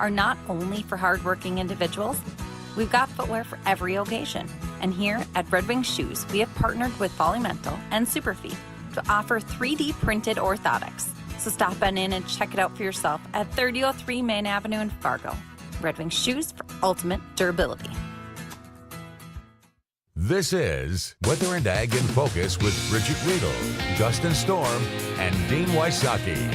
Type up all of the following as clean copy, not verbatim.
are not only for hardworking individuals. We've got footwear for every occasion. And here at Red Wing Shoes, we have partnered with Volumental and Superfeet to offer 3D printed orthotics. So stop on in and check it out for yourself at 3003 Main Avenue in Fargo. Red Wing Shoes for ultimate durability. This is Weather and Ag in Focus with Bridgette Readel, Dustin Storm, and Dean Wysocki.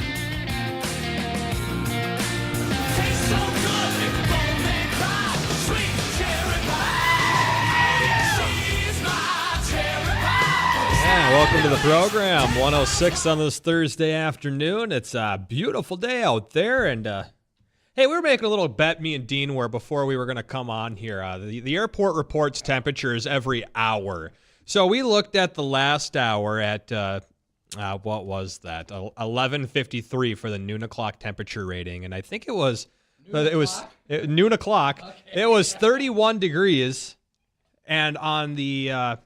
Yeah, welcome to the program. 106 on this Thursday afternoon. It's a beautiful day out there, and hey, we were making a little bet, me and Dean were, before we were going to come on here. The airport reports temperatures every hour. So we looked at the last hour at, what was that? 11:53 for the noon o'clock temperature rating. And I think it was noon o'clock. Okay. It was 31 degrees. And on the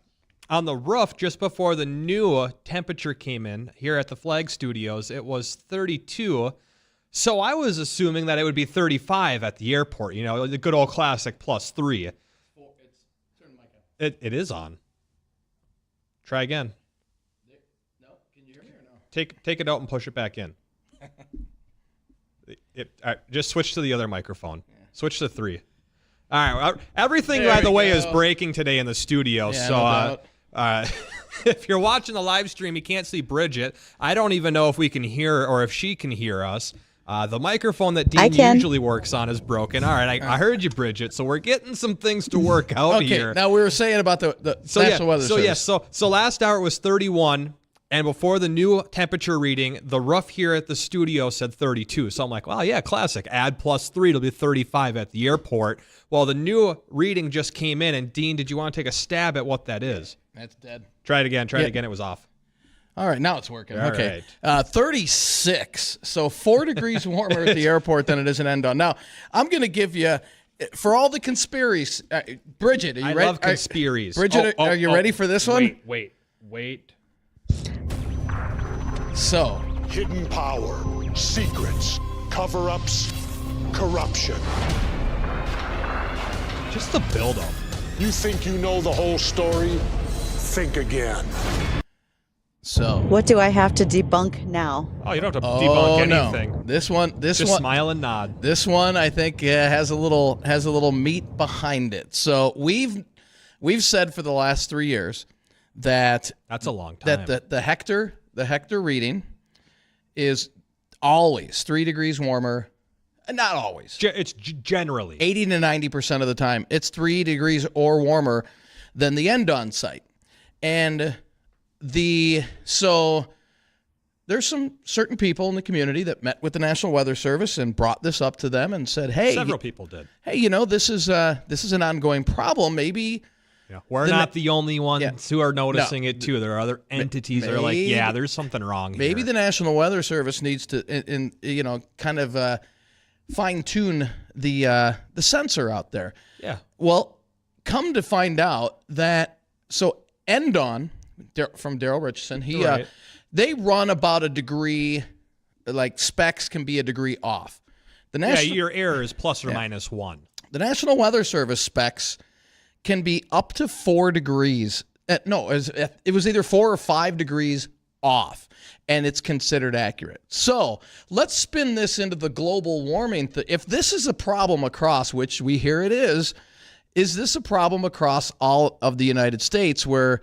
roof, just before the new temperature came in here at the Flag Studios, it was 32. So I was assuming that it would be 35 at the airport, you know, the good old classic +3. It is on. Try again. No, can you hear me or no? Take it out and push it back in. All right, just switch to the other microphone. Yeah. Switch to 3. All right. Everything, there by the way, is breaking today in the studio. Yeah, so if you're watching the live stream, you can't see Bridgette. I don't even know if we can hear or if she can hear us. The microphone that Dean usually works on is broken. All right, I heard you, Bridgette. So we're getting some things to work out here. Okay, now we were saying about the National Weather Service. So last hour it was 31, and before the new temperature reading, the rough here at the studio said 32. So I'm like, well, yeah, classic. Add +3, it'll be 35 at the airport. Well, the new reading just came in, and Dean, did you want to take a stab at what that is? That's dead. Try it again. It again. It was off. All right, now it's working. All okay. Right. 36, so 4 degrees warmer at the airport than it is in Endon. Now, I'm going to give you, for all the conspiracies, Bridgette, are you ready? I love conspiracies. Bridgette, are you ready for this one? Wait. So. Hidden power, secrets, cover-ups, corruption. Just the build-up. You think you know the whole story? Think again. So what do I have to debunk now? Oh, you don't have to debunk anything. No. This one, just smile and nod. This one, I think, has a little meat behind it. So we've said for the last 3 years that's a long time. That the Hector reading is always 3 degrees warmer. Not always. It's generally 80 to 90% of the time. It's 3 degrees or warmer than the Endon site, and so there's some certain people in the community that met with the National Weather Service and brought this up to them and said, "Hey, several people did. Hey, you know, this is an ongoing problem. Maybe we're not the only ones who are noticing it too. There are other entities that are like, yeah, there's something wrong here. Maybe the National Weather Service needs to, kind of fine tune the sensor out there." Yeah. Well, come to find out that Endon from Daryl Richardson, they run about a degree, like specs can be a degree off. Your error is plus or minus 1. The National Weather Service specs can be up to 4 degrees. It was either 4 or 5 degrees off, and it's considered accurate. So let's spin this into the global warming. If this is a problem across, which we hear it is this a problem across all of the United States where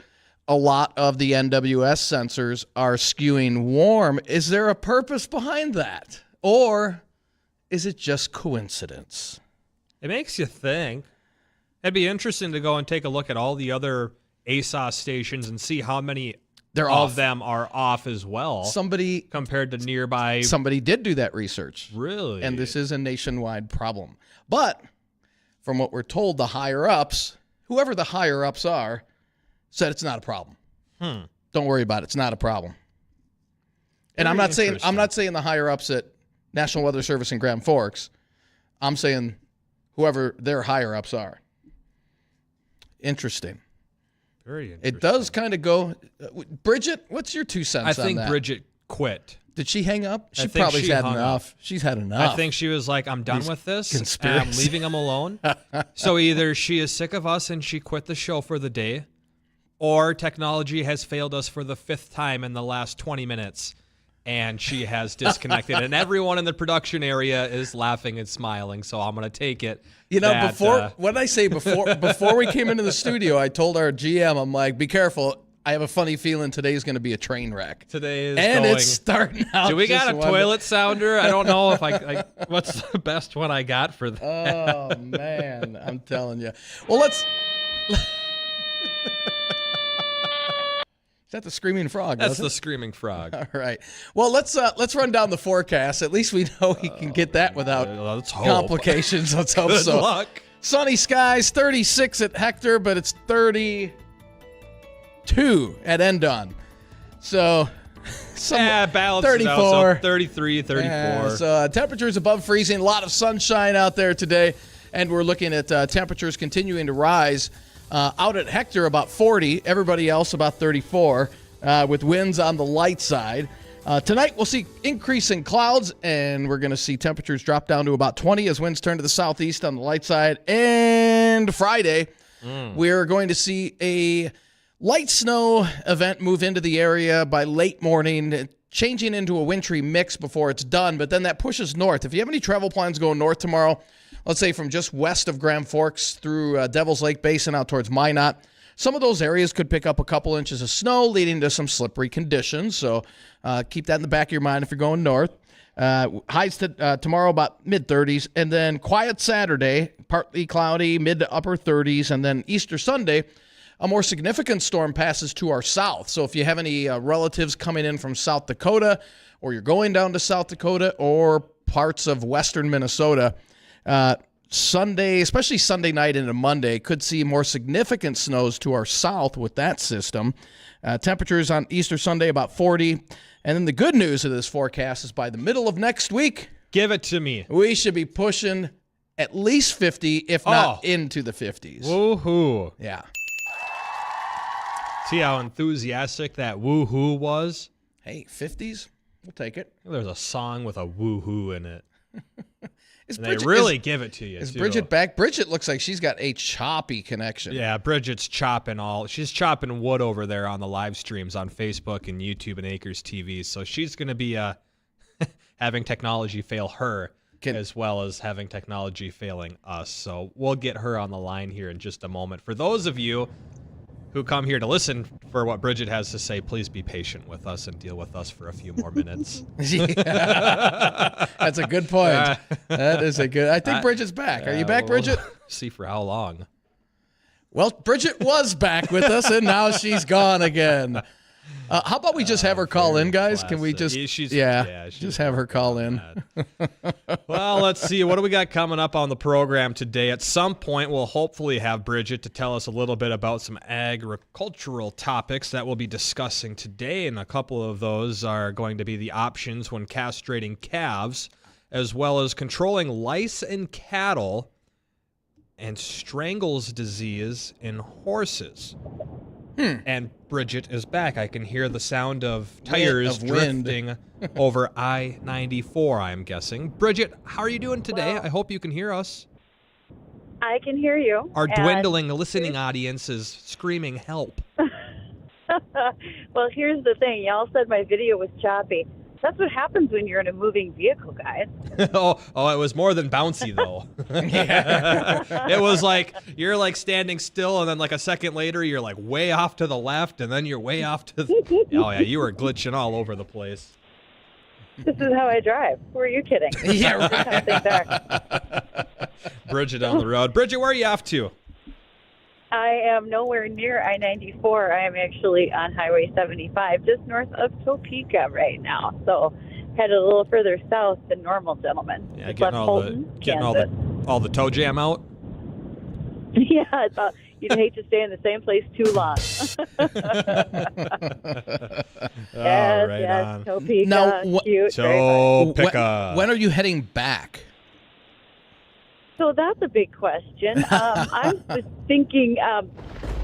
a lot of the NWS sensors are skewing warm? Is there a purpose behind that? Or is it just coincidence? It makes you think. It'd be interesting to go and take a look at all the other ASOS stations and see how many of them are off as well. Compared to nearby. Somebody did do that research. Really? And this is a nationwide problem. But from what we're told, the higher-ups, whoever the higher-ups are, said it's not a problem. Don't worry about it. It's not a problem. And I'm not saying the higher-ups at National Weather Service in Grand Forks. I'm saying whoever their higher-ups are. Interesting. Very interesting. It does kind of go. Bridgette, what's your 2 cents on that? I think Bridgette quit. Did she hang up? She think probably she had hung enough. up. She's had enough. I think she was like, I'm done with this. conspiracy. I'm leaving him alone. So either she is sick of us and she quit the show for the day, or technology has failed us for the 5th time in the last 20 minutes, and she has disconnected. And everyone in the production area is laughing and smiling, so I'm going to take it. What I say before we came into the studio, I told our GM, I'm like, be careful. I have a funny feeling today's going to be a train wreck. Today is and going. It's starting out. Do we got a just toilet sounder? I don't know if I what's the best one I got for that. Oh, man. I'm telling you. Well, let's... Is that the screaming frog? That's the screaming frog. All right. Well, let's run down the forecast. At least we know we can get that without let's hope. complications. Let's hope Good so. luck. Sunny skies, 36 at Hector, but it's 32 at Endon. So, Balance 34. out, so 33, 34. Yeah, so temperatures above freezing. A lot of sunshine out there today, and we're looking at temperatures continuing to rise. Out at Hector, about 40. Everybody else, about 34, with winds on the light side. Tonight, we'll see increasing clouds, and we're going to see temperatures drop down to about 20 as winds turn to the southeast on the light side. And Friday, we're going to see a light snow event move into the area by late morning, changing into a wintry mix before it's done, but then that pushes north. If you have any travel plans going north tomorrow, let's say from just west of Grand Forks through Devil's Lake Basin out towards Minot, some of those areas could pick up a couple inches of snow, leading to some slippery conditions. So keep that in the back of your mind if you're going north. Highs tomorrow about mid-30s, and then quiet Saturday, partly cloudy, mid to upper 30s, and then Easter Sunday, a more significant storm passes to our south. So if you have any relatives coming in from South Dakota, or you're going down to South Dakota, or parts of western Minnesota, Sunday, especially Sunday night into Monday, could see more significant snows to our south with that system. Temperatures on Easter Sunday about 40. And then the good news of this forecast is by the middle of next week, Give it to me. we should be pushing at least 50, if not into the 50s. Woohoo. Yeah. See how enthusiastic that woohoo was? Hey, 50s? We'll take it. There's a song with a woohoo in it. Is And they really give it to you, Is too. Bridgette back? Bridgette looks like she's got a choppy connection. Yeah, Bridgette's she's chopping wood over there on the live streams on Facebook and YouTube and Acres TV. So she's going to be having technology fail her as well as having technology failing us. So we'll get her on the line here in just a moment. For those of you who come here to listen for what Bridgette has to say, please be patient with us and deal with us for a few more minutes. Yeah. That's a good point. That is a good. I think Bridgette's back. Are you back, Bridgette? See for how long. Well, Bridgette was back with us, and now she's gone again. How about we just have her call in, guys? Can we just She's just have her call in? Well, let's see. What do we got coming up on the program today? At some point, we'll hopefully have Bridgette to tell us a little bit about some agricultural topics that we'll be discussing today, and a couple of those are going to be the options when castrating calves, as well as controlling lice in cattle and strangles disease in horses. And Bridgette is back. I can hear the sound of tires drifting over I-94, I'm guessing. Bridgette, how are you doing today? I hope you can hear us. I can hear you. Our dwindling listening audience is screaming help. Well, here's the thing. Y'all said my video was choppy. That's what happens when you're in a moving vehicle, guys. Oh, it was more than bouncy, though. It was like you're like standing still, and then like a second later, you're like way off to the left, and then you're way off to the... Oh, yeah, you were glitching all over the place. This is how I drive. Who are you kidding? Yeah, right. Bridgette on the road. Bridgette, where are you off to? I am nowhere near I-94. I am actually on Highway 75, just north of Topeka right now. So headed a little further south than normal, gentlemen. Yeah, Just getting left Holton, all the toe jam out. Yeah, I thought you'd hate to stay in the same place too long. Yes, on. Topeka, Now, cute, very fun. Topeka. When are you heading back? So that's a big question. I was thinking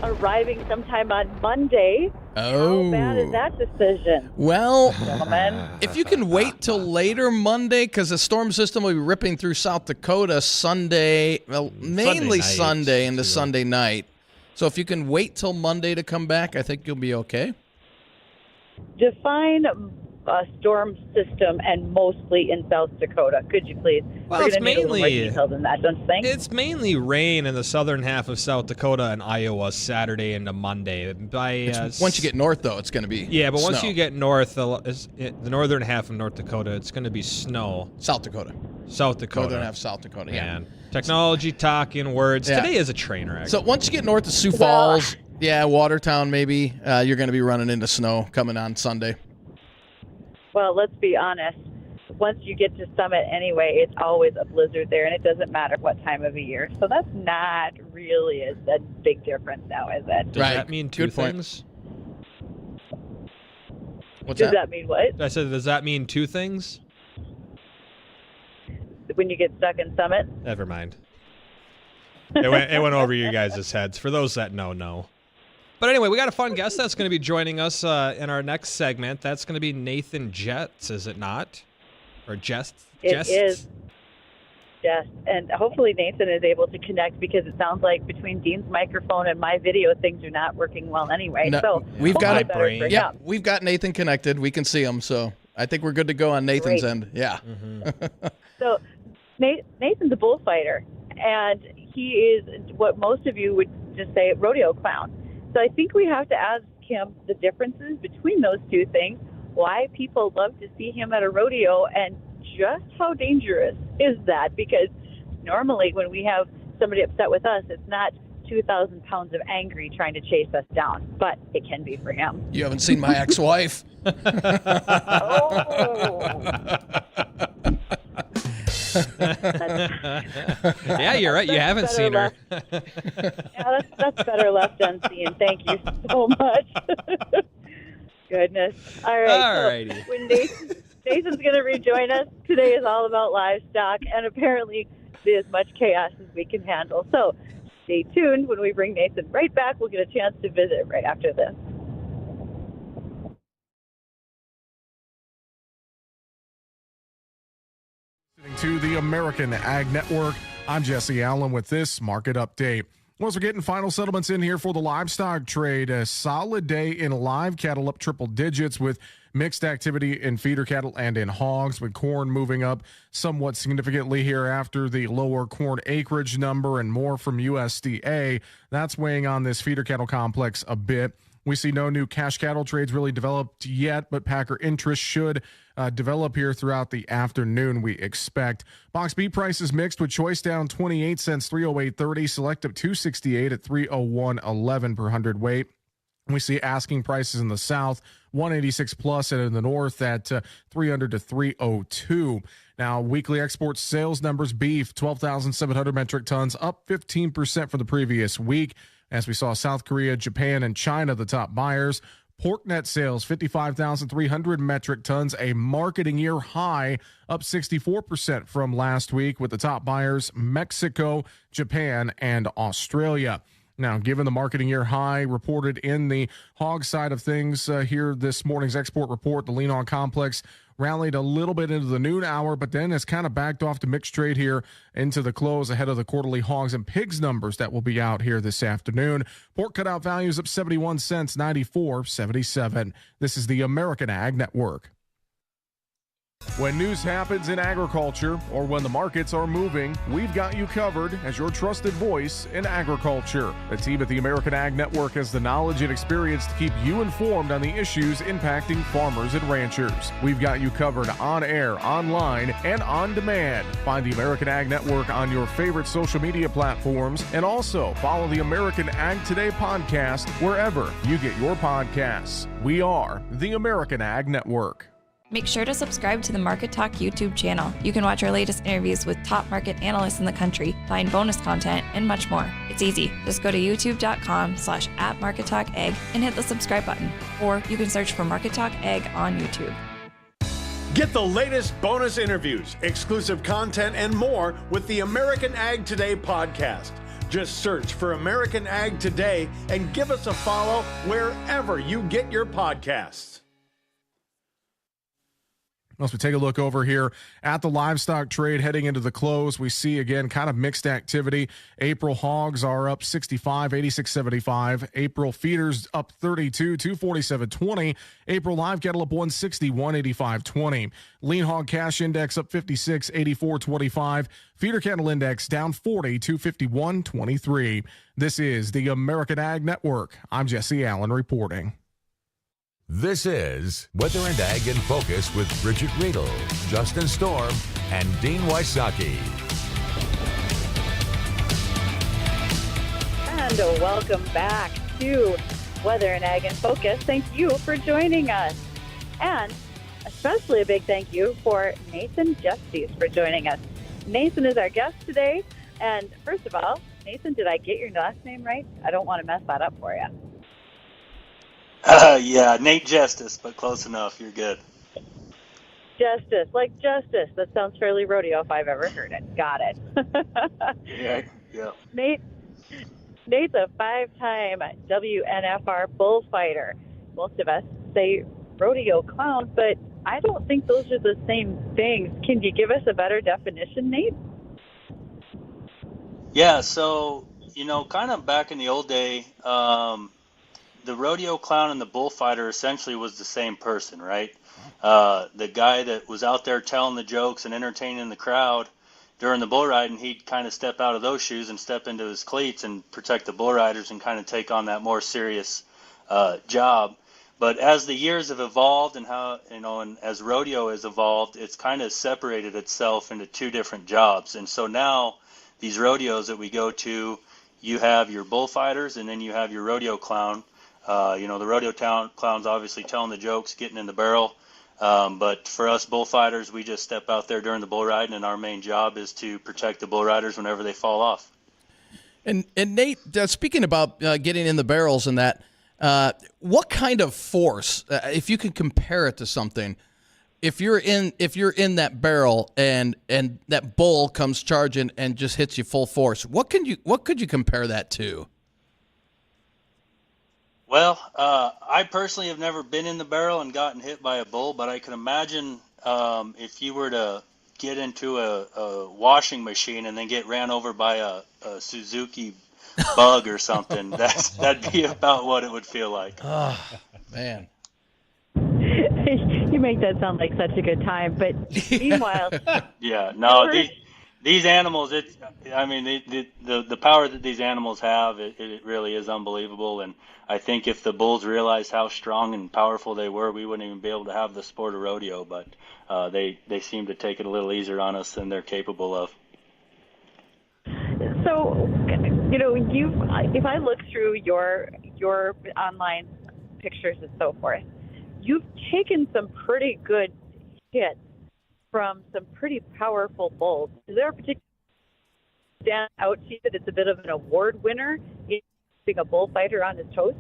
arriving sometime on Monday Oh. How bad is that decision? Well, Gentlemen. if you can wait till later Monday, because the storm system will be ripping through South Dakota Sunday, well, mainly Sunday into Sunday night. So if you can wait till Monday to come back, I think you'll be okay. Define a storm system and mostly in South Dakota, could you please? Well, We're it's going to need a little more mainly- detail than that, don't you think? It's mainly rain in the southern half of South Dakota and Iowa Saturday into Monday. Once you get north, though, it's going to be but once snow. you get north, the northern half of North Dakota, it's going to be snow. South Dakota. South Dakota. Northern half of South Dakota, yeah. Man. Technology, talking, words. Yeah. Today is a train wreck. So once you get north of Sioux Falls, Watertown maybe, you're going to be running into snow coming on Sunday. Well, let's be honest. Once you get to Summit anyway, it's always a blizzard there, and it doesn't matter what time of the year. So that's not really a big difference now, is it? Does that mean two Good point. things? What's Does that? that mean what? I said, does that mean two things? When you get stuck in Summit? Never mind. It went over you guys' heads. For those that know, no. But anyway, we got a fun guest that's going to be joining us in our next segment. That's going to be Nathan Jets, is it not? Or Jestes? It is. Yes, and hopefully Nathan is able to connect because it sounds like between Dean's microphone and my video, things are not working well anyway. No, so we've got hopefully it. better for Yeah, him. we've got Nathan connected. We can see him, so I think we're good to go on Nathan's Great. end. Yeah. So Nathan's a bullfighter, and he is what most of you would just say rodeo clown. So I think we have to ask him the differences between those two things, why people love to see him at a rodeo, and just how dangerous is that? Because normally when we have somebody upset with us, it's not 2,000 pounds of angry trying to chase us down, but it can be for him. You haven't seen my ex-wife? Yeah, you're right. You haven't seen her. Yeah, that's better left unseen. Thank you so much. Goodness. All right. Alrighty. So when Nathan's going to rejoin us, today is all about livestock and apparently as much chaos as we can handle. So stay tuned. When we bring Nathan right back, we'll get a chance to visit right after this. To the American Ag Network. I'm Jesse Allen with this market update. Once we're getting final settlements in here for the livestock trade, a solid day in live cattle up triple digits with mixed activity in feeder cattle and in hogs, with corn moving up somewhat significantly here after the lower corn acreage number and more from USDA. That's weighing on this feeder cattle complex a bit. We see no new cash cattle trades really developed yet, but packer interest should develop here throughout the afternoon, we expect. Box beef prices mixed with choice down 28 cents, 308.30, select up 268 at 301.11 per hundredweight. We see asking prices in the south, 186 plus, and in the north at 300 to 302. Now, weekly export sales numbers, beef, 12,700 metric tons, up 15% from the previous week. As we saw South Korea, Japan, and China, the top buyers. Pork net sales, 55,300 metric tons, a marketing year high, up 64% from last week, with the top buyers Mexico, Japan, and Australia. Now, given the marketing year high reported in the hog side of things here this morning's export report, the lean hog complex rallied a little bit into the noon hour, but then has kind of backed off to mixed trade here into the close ahead of the quarterly hogs and pigs numbers that will be out here this afternoon. Pork cutout values up 71 cents, 94.77. This is the American Ag Network. When news happens in agriculture or when the markets are moving, we've got you covered as your trusted voice in agriculture. The team at the American Ag Network has the knowledge and experience to keep you informed on the issues impacting farmers and ranchers. We've got you covered on air, online, and on demand. Find the American Ag Network on your favorite social media platforms, and also follow the American Ag Today podcast wherever you get your podcasts. We are the American Ag Network. Make sure to subscribe to the Market Talk YouTube channel. You can watch our latest interviews with top market analysts in the country, find bonus content, and much more. It's easy. Just go to youtube.com/@MarketTalkAg and hit the subscribe button. Or you can search for Market Talk Ag on YouTube. Get the latest bonus interviews, exclusive content, and more with the American Ag Today podcast. Just search for American Ag Today and give us a follow wherever you get your podcasts. As we take a look over here at the livestock trade heading into the close, we see again kind of mixed activity. April hogs are up 65, 86.75. April feeders up 32, 247.20. April live cattle up 160, 185.20. Lean hog cash index up 56, 84.25. Feeder cattle index down 40, 251.23. This is the American Ag Network. I'm Jesse Allen reporting. This is Weather and Ag in Focus with Bridgette Readel, Justin Storm, and Dean Wysocki. And welcome back to Weather and Ag in Focus. Thank you for joining us. And especially a big thank you for Nathan Jestes for joining us. Nathan is our guest today. And first of all, Nathan, did I get your last name right? I don't want to mess that up for you. Yeah, Nate Jestes, but close enough. You're good. Justice, like justice. That sounds fairly rodeo if I've ever heard it. Got it. Yeah. Nate's a 5-time WNFR bullfighter. Most of us say rodeo clown, but I don't think those are the same things. Can you give us a better definition, Nate? Yeah, so, kind of back in the old day, the rodeo clown and the bullfighter essentially was the same person, right? The guy that was out there telling the jokes and entertaining the crowd during the bull riding, he'd kind of step out of those shoes and step into his cleats and protect the bull riders and kind of take on that more serious job. But as the years have evolved and and as rodeo has evolved, it's kind of separated itself into two different jobs. And so now these rodeos that we go to, you have your bullfighters and then you have your rodeo clown. The rodeo clown's obviously telling the jokes, getting in the barrel. But for us bullfighters, we just step out there during the bull riding, and our main job is to protect the bull riders whenever they fall off. And Nate, speaking about getting in the barrels and that, what kind of force, if you can compare it to something, if you're in that barrel and that bull comes charging and just hits you full force, what could you compare that to? Well, I personally have never been in the barrel and gotten hit by a bull, but I can imagine if you were to get into a washing machine and then get ran over by a Suzuki bug or something, that'd be about what it would feel like. Oh, man. You make that sound like such a good time, but meanwhile... Yeah, no, these animals, the power that these animals have, it really is unbelievable. And I think if the bulls realized how strong and powerful they were, we wouldn't even be able to have the sport of rodeo. But they seem to take it a little easier on us than they're capable of. So, if I look through your online pictures and so forth, you've taken some pretty good hits from some pretty powerful bulls. Is there a particular stand out to you that it's a bit of an award winner in being a bullfighter on his toes?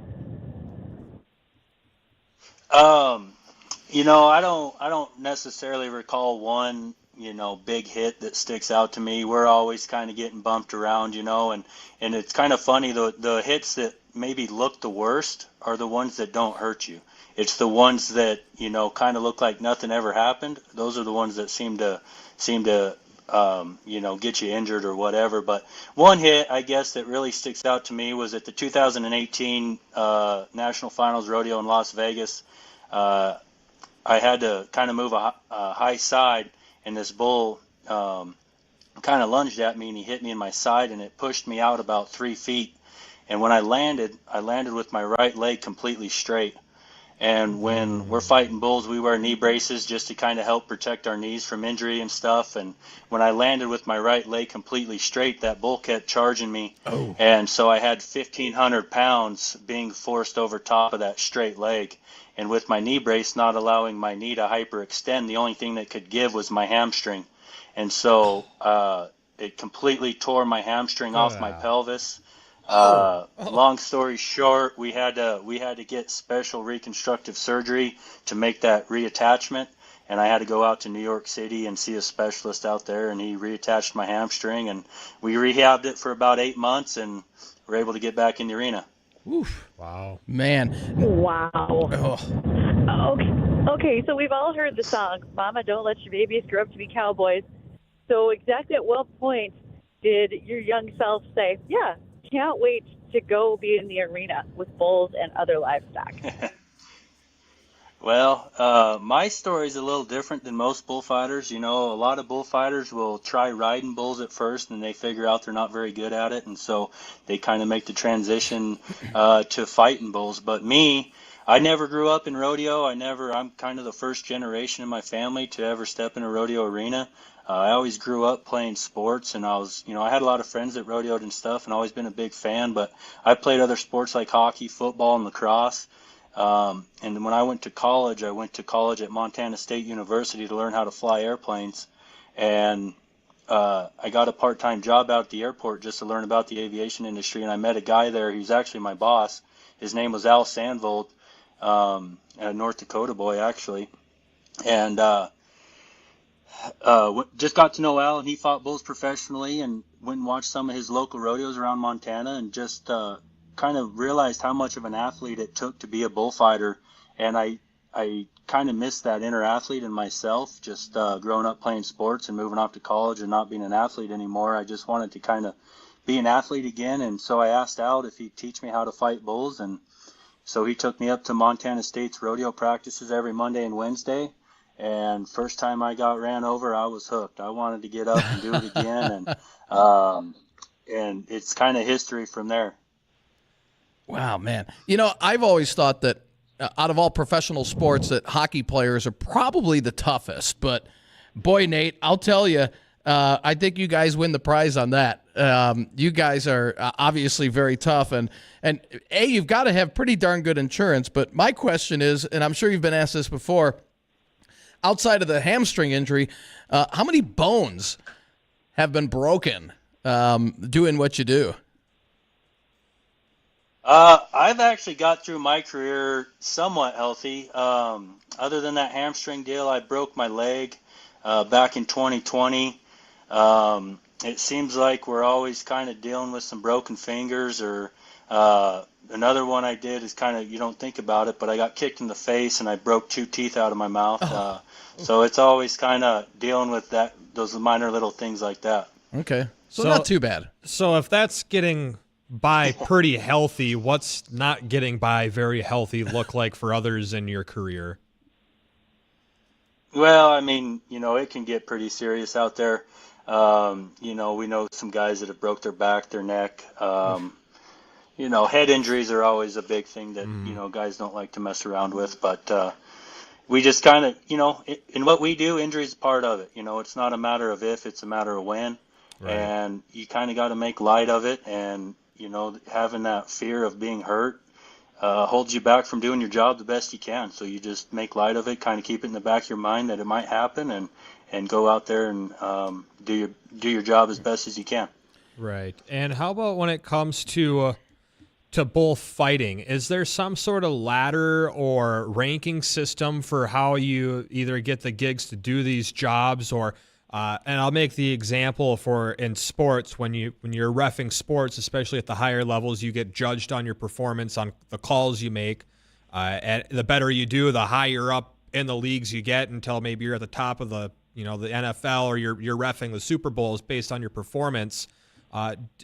I don't necessarily recall one, big hit that sticks out to me. We're always kind of getting bumped around, and it's kind of funny, the hits that maybe look the worst are the ones that don't hurt you. It's the ones that, kind of look like nothing ever happened. Those are the ones that seem to get you injured or whatever. But one hit, I guess, that really sticks out to me was at the 2018 National Finals Rodeo in Las Vegas. I had to kind of move a high side, and this bull kind of lunged at me, and he hit me in my side, and it pushed me out about 3 feet. And when I landed with my right leg completely straight. And when we're fighting bulls, we wear knee braces just to kind of help protect our knees from injury and stuff. And when I landed with my right leg completely straight, that bull kept charging me. Oh. And so I had 1,500 pounds being forced over top of that straight leg. And with my knee brace not allowing my knee to hyperextend, the only thing that could give was my hamstring. And so it completely tore my hamstring off my pelvis. Long story short, we had to get special reconstructive surgery to make that reattachment, and I had to go out to New York City and see a specialist out there, and he reattached my hamstring, and we rehabbed it for about 8 months, and were able to get back in the arena. Oof. Wow. Man. Wow. Oh. Okay, so we've all heard the song, Mama, Don't Let Your Babies Grow Up to Be Cowboys. So exactly at what point did your young self say, yeah, can't wait to go be in the arena with bulls and other livestock? Well, my story is a little different than most bullfighters. You know, a lot of bullfighters will try riding bulls at first, and they figure out they're not very good at it, and so they kind of make the transition to fighting bulls. But me, I never grew up in rodeo. I'm kind of the first generation in my family to ever step in a rodeo arena. I always grew up playing sports, and I had a lot of friends that rodeoed and stuff, and always been a big fan. But I played other sports like hockey, football, and lacrosse. And when I went to college at Montana State University to learn how to fly airplanes. And I got a part-time job out at the airport just to learn about the aviation industry. And I met a guy there. He was actually my boss. His name was Al Sandvold, a North Dakota boy, actually. And just got to know Al, and he fought bulls professionally, and went and watched some of his local rodeos around Montana, and just kind of realized how much of an athlete it took to be a bullfighter. And I kind of missed that inner athlete in myself, just growing up playing sports and moving off to college and not being an athlete anymore. I just wanted to kind of be an athlete again, and so I asked Al if he'd teach me how to fight bulls, and so he took me up to Montana State's rodeo practices every Monday and Wednesday. And first time I got ran over, I was hooked. I wanted to get up and do it again, and it's kind of history from there. Wow, man. You know, I've always thought that out of all professional sports, that hockey players are probably the toughest. But boy, Nate, I'll tell you, I think you guys win the prize on that. You guys are obviously very tough, and you've got to have pretty darn good insurance. But my question is, and I'm sure you've been asked this before, outside of the hamstring injury, how many bones have been broken doing what you do? I've actually got through my career somewhat healthy. Other than that hamstring deal, I broke my leg back in 2020. It seems like we're always kind of dealing with some broken fingers, or another one I did is kind of, you don't think about it, but I got kicked in the face and I broke 2 teeth out of my mouth. So it's always kind of dealing with those minor little things like that. Okay. So not too bad. So if that's getting by pretty healthy, what's not getting by very healthy look like for others in your career? Well, I mean, it can get pretty serious out there. We know some guys that have broke their back, their neck. Head injuries are always a big thing that, guys don't like to mess around with. But we just kind of, in what we do, injury is part of it. It's not a matter of if, it's a matter of when. Right. And you kind of got to make light of it. And, having that fear of being hurt holds you back from doing your job the best you can. So you just make light of it, kind of keep it in the back of your mind that it might happen, and go out there and do your job as best as you can. Right. And how about when it comes to bullfighting? Is there some sort of ladder or ranking system for how you either get the gigs to do these jobs, or and I'll make the example for in sports, when you're reffing sports, especially at the higher levels, you get judged on your performance, on the calls you make. And the better you do, the higher up in the leagues you get, until maybe you're at the top of the NFL, or you're reffing the Super Bowls based on your performance.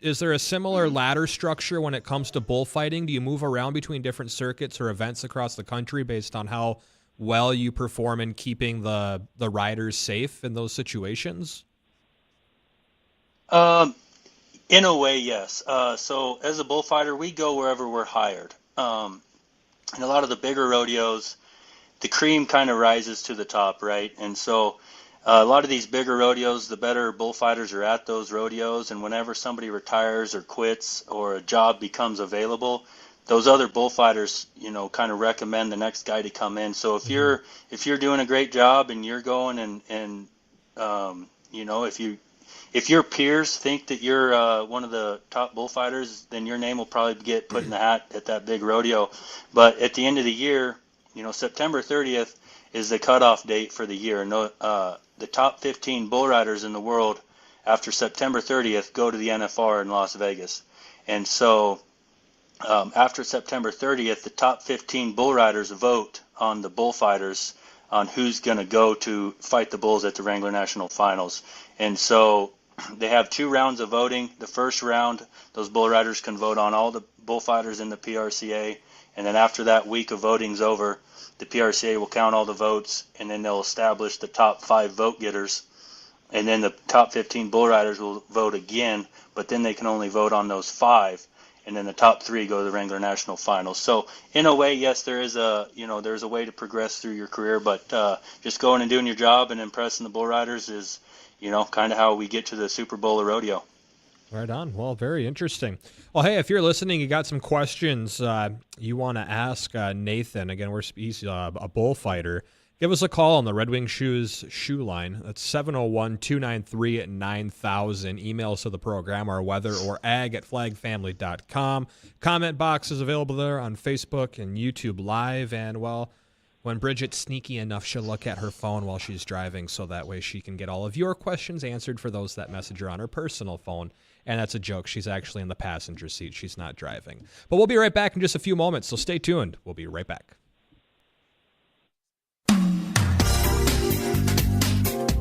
Is there a similar ladder structure when it comes to bullfighting? Do you move around between different circuits or events across the country based on how well you perform in keeping the riders safe in those situations? In a way, yes. So as a bullfighter, we go wherever we're hired. And a lot of the bigger rodeos, the cream kind of rises to the top, right? And so a lot of these bigger rodeos, the better bullfighters are at those rodeos, and whenever somebody retires or quits or a job becomes available, those other bullfighters, kind of recommend the next guy to come in. So if you're doing a great job and you're going and if your peers think that you're one of the top bullfighters, then your name will probably get put in the hat at that big rodeo. But at the end of the year, September 30th is the cutoff date for the year. No, the top 15 bull riders in the world after September 30th go to the NFR in Las Vegas. And so after September 30th, the top 15 bull riders vote on the bullfighters on who's going to go to fight the bulls at the Wrangler National Finals. And so they have 2 rounds of voting. The first round, those bull riders can vote on all the bullfighters in the PRCA. And then after that week of voting's over, the PRCA will count all the votes, and then they'll establish the top 5 vote getters. And then the top 15 bull riders will vote again, but then they can only vote on those 5. And then the top 3 go to the Wrangler National Finals. So in a way, yes, there's a way to progress through your career, but just going and doing your job and impressing the bull riders is, kind of how we get to the Super Bowl of rodeo. Right on. Well, very interesting. Well, hey, if you're listening, you got some questions you want to ask Nathan. Again, he's a bullfighter. Give us a call on the Red Wing Shoes shoe line. That's 701-293-9000. Email us to the program, or weather or ag@flagfamily.com. Comment box is available there on Facebook and YouTube Live. And, well, when Bridgette's sneaky enough, she'll look at her phone while she's driving, so that way she can get all of your questions answered for those that message her on her personal phone. And that's a joke. She's actually in the passenger seat. She's not driving. But we'll be right back in just a few moments, so stay tuned. We'll be right back.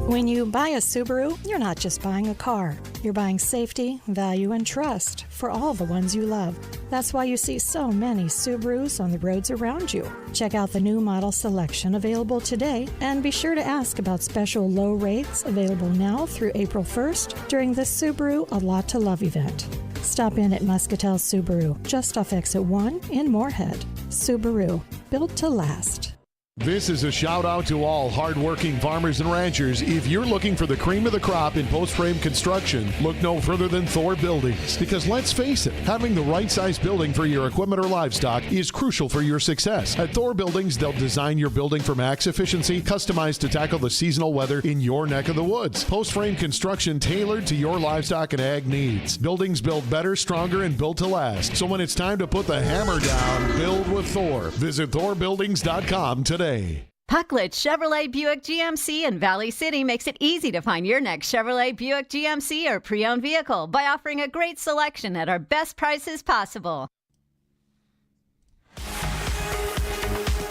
When you buy a Subaru, you're not just buying a car. You're buying safety, value, and trust for all the ones you love. That's why you see so many Subarus on the roads around you. Check out the new model selection available today, and be sure to ask about special low rates available now through April 1st during the Subaru A Lot to Love event. Stop in at Muscatel Subaru, just off Exit 1 in Moorhead. Subaru, built to last. This is a shout out to all hardworking farmers and ranchers. If you're looking for the cream of the crop in post-frame construction, look no further than Thor Buildings. Because let's face it, having the right size building for your equipment or livestock is crucial for your success. At Thor Buildings, they'll design your building for max efficiency, customized to tackle the seasonal weather in your neck of the woods. Post-frame construction tailored to your livestock and ag needs. Buildings built better, stronger, and built to last. So when it's time to put the hammer down, build with Thor. Visit thorbuildings.com today. Pucklet Chevrolet Buick GMC in Valley City makes it easy to find your next Chevrolet Buick GMC or pre-owned vehicle by offering a great selection at our best prices possible.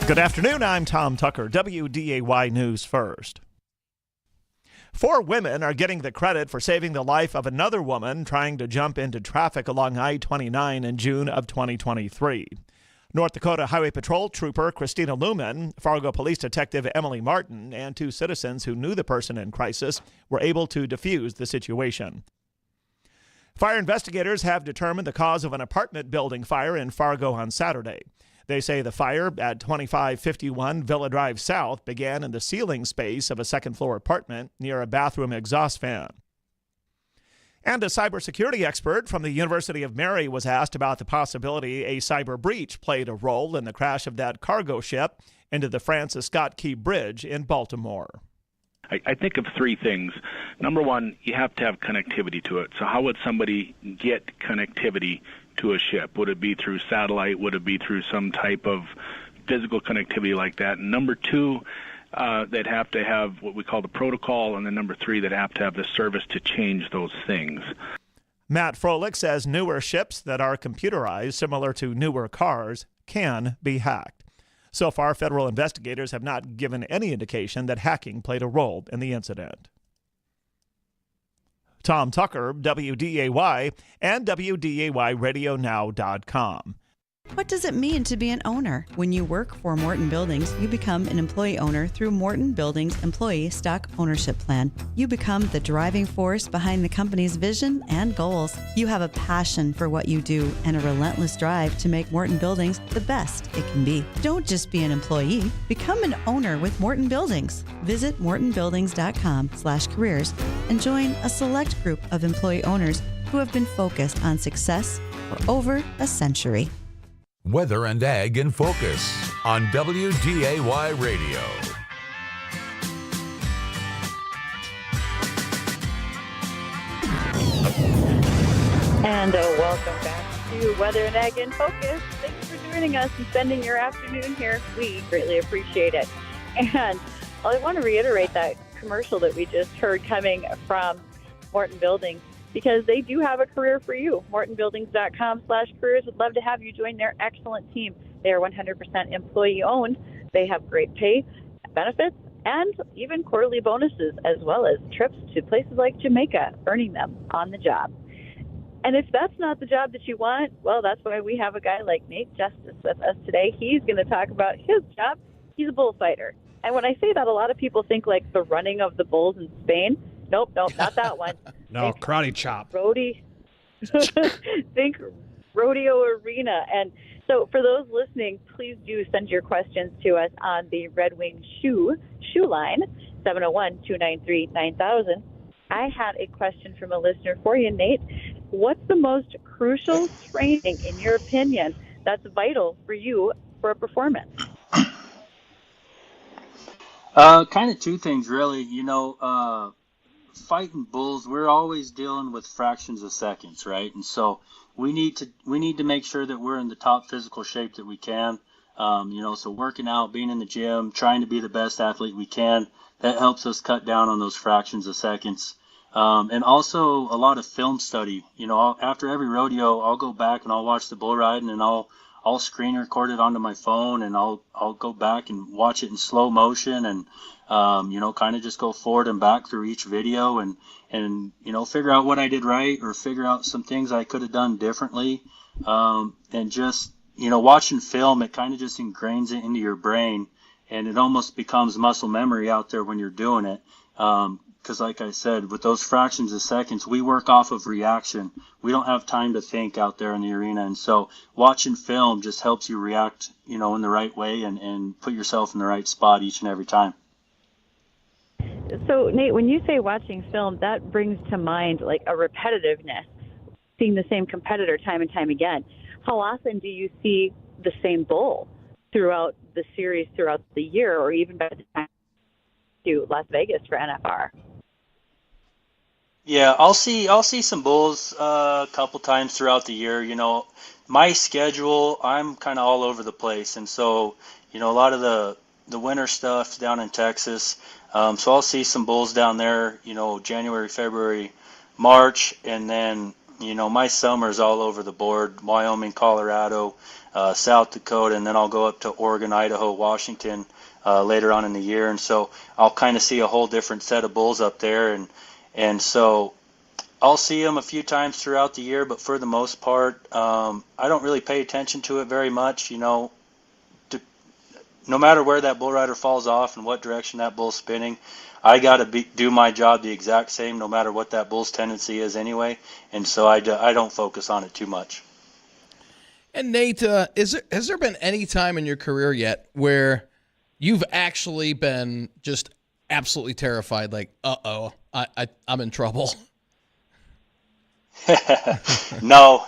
Good afternoon, I'm Tom Tucker, WDAY News First. 4 women are getting the credit for saving the life of another woman trying to jump into traffic along I-29 in June of 2023. North Dakota Highway Patrol Trooper Christina Lumen, Fargo Police Detective Emily Martin, and 2 citizens who knew the person in crisis were able to defuse the situation. Fire investigators have determined the cause of an apartment building fire in Fargo on Saturday. They say the fire at 2551 Villa Drive South began in the ceiling space of a second-floor apartment near a bathroom exhaust fan. And a cybersecurity expert from the University of Mary was asked about the possibility a cyber breach played a role in the crash of that cargo ship into the Francis Scott Key Bridge in Baltimore. I think of 3 things. Number one, you have to have connectivity to it. So how would somebody get connectivity to a ship? Would it be through satellite? Would it be through some type of physical connectivity like that? And number 2, they'd have to have what we call the protocol, and then number 3, they'd have to have the service to change those things. Matt Froelich says newer ships that are computerized, similar to newer cars, can be hacked. So far, federal investigators have not given any indication that hacking played a role in the incident. Tom Tucker, WDAY, and WDAYRadioNow.com. What does it mean to be an owner? When you work for Morton Buildings, you become an employee owner through Morton Buildings Employee Stock Ownership Plan. You become the driving force behind the company's vision and goals. You have a passion for what you do and a relentless drive to make Morton Buildings the best it can be. Don't just be an employee. Become an owner with Morton Buildings. Visit mortonbuildings.com/careers and join a select group of employee owners who have been focused on success for over a century. Weather and Ag in Focus on WDAY Radio. And welcome back to Weather and Ag in Focus. Thanks for joining us and spending your afternoon here. We greatly appreciate it. And I want to reiterate that commercial that we just heard coming from Morton Buildings, because they do have a career for you. MortonBuildings.com/careers would love to have you join their excellent team. They are 100% employee owned. They have great pay, benefits, and even quarterly bonuses, as well as trips to places like Jamaica, earning them on the job. And if that's not the job that you want, well, that's why we have a guy like Nate Jestes with us today. He's going to talk about his job. He's a bullfighter. And when I say that, a lot of people think like the running of the bulls in Spain. Nope, not that one. No, karate chop. Think rodeo arena. And so for those listening, please do send your questions to us on the Red Wing shoe line, 701-293-9000. I had a question from a listener for you, Nate. What's the most crucial training, in your opinion, that's vital for you for a performance? Kind of two things, really. Fighting bulls, we're always dealing with fractions of seconds, right? And so we need to make sure that we're in the top physical shape that we can. So working out, being in the gym, trying to be the best athlete we can, that helps us cut down on those fractions of seconds. And also a lot of film study. After every rodeo, I'll go back and I'll watch the bull riding, and I'll screen record it onto my phone, and I'll go back and watch it in slow motion, and kind of just go forward and back through each video, and figure out what I did right, or figure out some things I could have done differently. And just watching film, it kind of just ingrains it into your brain, and it almost becomes muscle memory out there when you're doing it. Because like I said, with those fractions of seconds, we work off of reaction. We don't have time to think out there in the arena. And so watching film just helps you react, in the right way, and put yourself in the right spot each and every time. So, Nate, when you say watching film, that brings to mind like a repetitiveness, seeing the same competitor time and time again. How often do you see the same bull throughout the series, throughout the year, or even by the time to Las Vegas for NFR? Yeah, I'll see some bulls a couple times throughout the year. My schedule, I'm kind of all over the place, and so a lot of the winter stuff's down in Texas. So I'll see some bulls down there, January, February, March, and then my summer's all over the board: Wyoming, Colorado, South Dakota, and then I'll go up to Oregon, Idaho, Washington later on in the year, and so I'll kind of see a whole different set of bulls up there, and so I'll see them a few times throughout the year, but for the most part, I don't really pay attention to it very much. No matter where that bull rider falls off and what direction that bull's spinning, I got to do my job the exact same, no matter what that bull's tendency is anyway, and so I don't focus on it too much. And Nate, has there been any time in your career yet where you've actually been just absolutely terrified, like, I'm in trouble? No,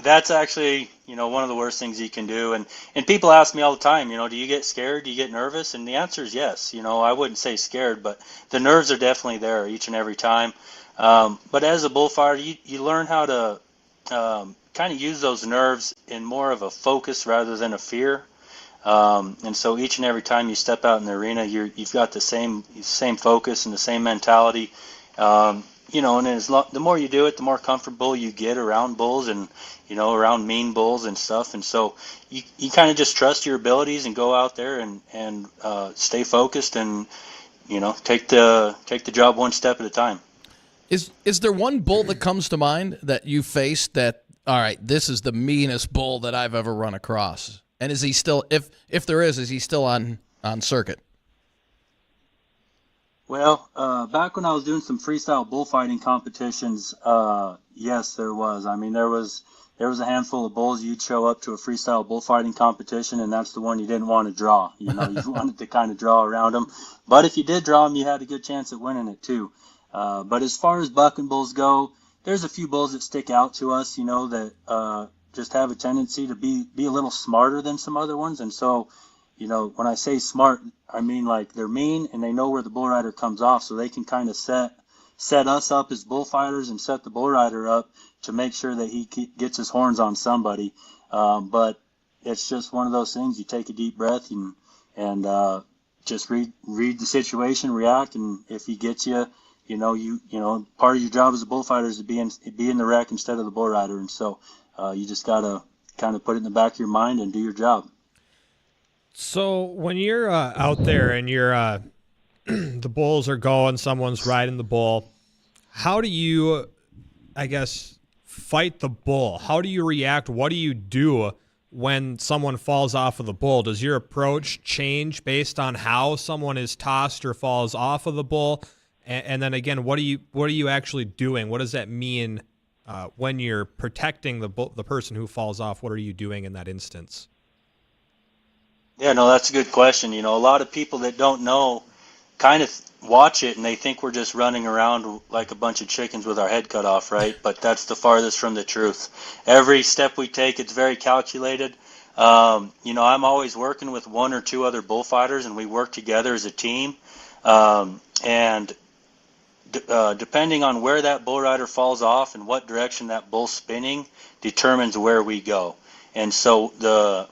that's actually, one of the worst things you can do. And people ask me all the time, do you get scared? Do you get nervous? And the answer is yes. I wouldn't say scared, but the nerves are definitely there each and every time. But as a bullfighter, you learn how to kind of use those nerves in more of a focus rather than a fear. And so each and every time you step out in the arena, you've got the same focus and the same mentality. And the more you do it, the more comfortable you get around bulls and, around mean bulls and stuff. And so you kind of just trust your abilities and go out there and stay focused and, take the job one step at a time. Is there one bull that comes to mind that you faced that, all right, this is the meanest bull that I've ever run across? And is he still, if there is he still on circuit? Well, back when I was doing some freestyle bullfighting competitions, yes, there was. I mean, there was a handful of bulls. You'd show up to a freestyle bullfighting competition, and that's the one you didn't want to draw. You wanted to kind of draw around them. But if you did draw them, you had a good chance at winning it too. But as far as bucking bulls go, there's a few bulls that stick out to us, that just have a tendency to be a little smarter than some other ones. And so, when I say smart, I mean like they're mean and they know where the bull rider comes off, so they can kind of set us up as bullfighters and set the bull rider up to make sure that he gets his horns on somebody. But it's just one of those things. You take a deep breath and just read the situation, react, and if he gets you, part of your job as a bullfighter is to be in the wreck instead of the bull rider, and so you just gotta kind of put it in the back of your mind and do your job. So when you're out there and you're the bulls are going, someone's riding the bull, how do you, I guess, fight the bull? How do you react? What do you do when someone falls off of the bull? Does your approach change based on how someone is tossed or falls off of the bull? And then again, what are you actually doing? What does that mean when you're protecting the person who falls off? What are you doing in that instance? Yeah, no, that's a good question. A lot of people that don't know kind of watch it and they think we're just running around like a bunch of chickens with our head cut off, right? But that's the farthest from the truth. Every step we take, it's very calculated. I'm always working with one or two other bullfighters, and we work together as a team. Depending on where that bull rider falls off and what direction that bull's spinning determines where we go. And so the